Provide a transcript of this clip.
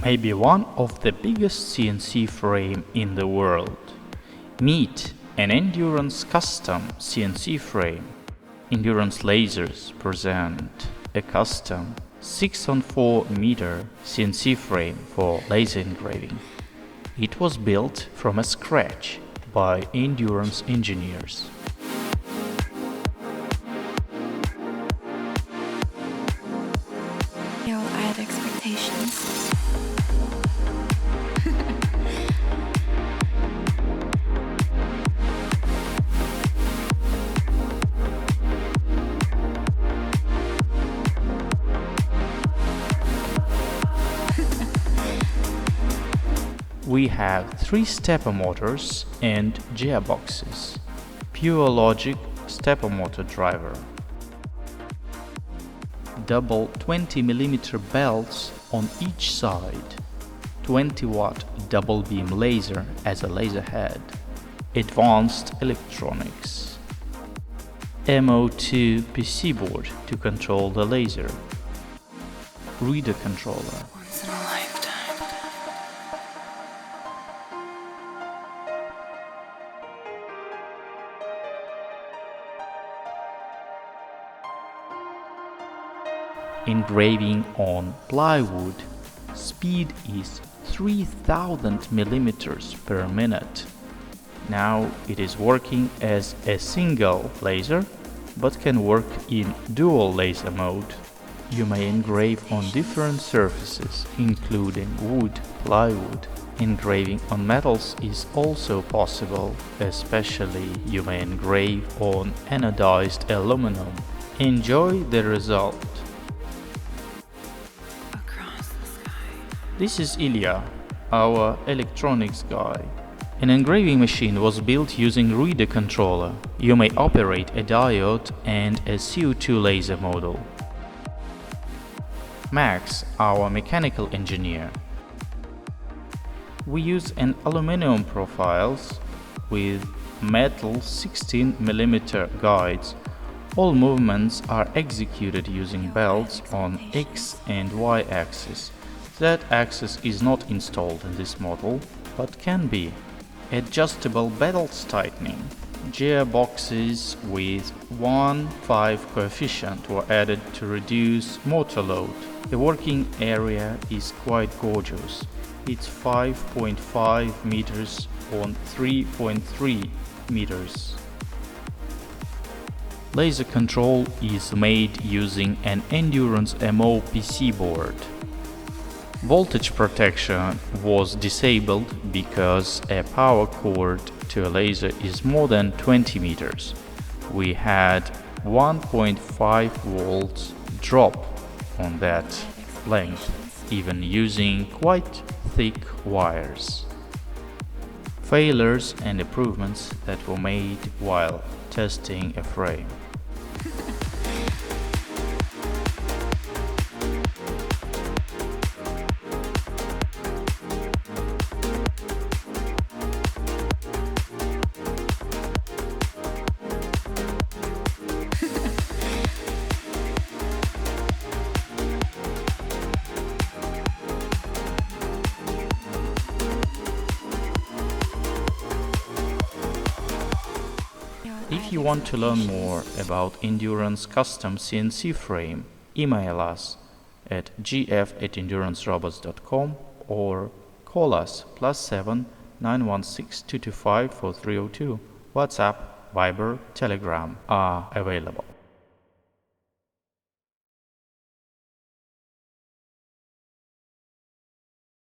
Maybe one of the biggest CNC frame in the world. Meet an Endurance custom CNC frame. Endurance Lasers present a custom 6x4 meter CNC frame for laser engraving. It was built from scratch by Endurance engineers. I had expectations. We have 3 stepper motors and gearboxes. Purelogic stepper motor driver. Double 20mm belts on each side. 20-watt double beam laser as a laser head. Advanced electronics. MO2 PC board to control the laser. Ruida controller. Once in a lifetime. Engraving on plywood. Speed is 3000 mm per minute. Now it is working as a single laser, but can work in dual laser mode. You may engrave on different surfaces, including wood, plywood. Engraving on metals is also possible, especially you may engrave on anodized aluminum. Enjoy the result. This is Ilya, our electronics guy. An engraving machine was built using Ruida controller. You may operate a diode and a CO2 laser model. Max, our mechanical engineer. We use an aluminum profiles with metal 16mm guides. All movements are executed using belts on X and Y axis. That axis is not installed in this model, but can be. Adjustable belts tightening. Gearboxes with 1:5 coefficient were added to reduce motor load. The working area is quite gorgeous. It's 5.5 meters on 3.3 meters. Laser control is made using an Endurance MO PC board. Voltage protection was disabled because a power cord to a laser is more than 20 meters. We had 1.5 volts drop on that length, even using quite thick wires. Failures and improvements that were made while testing a frame. If you want to learn more about Endurance custom CNC frame, email us at gf@endurancerobots.com or call us +7 916 225 4302. WhatsApp, Viber, Telegram are available.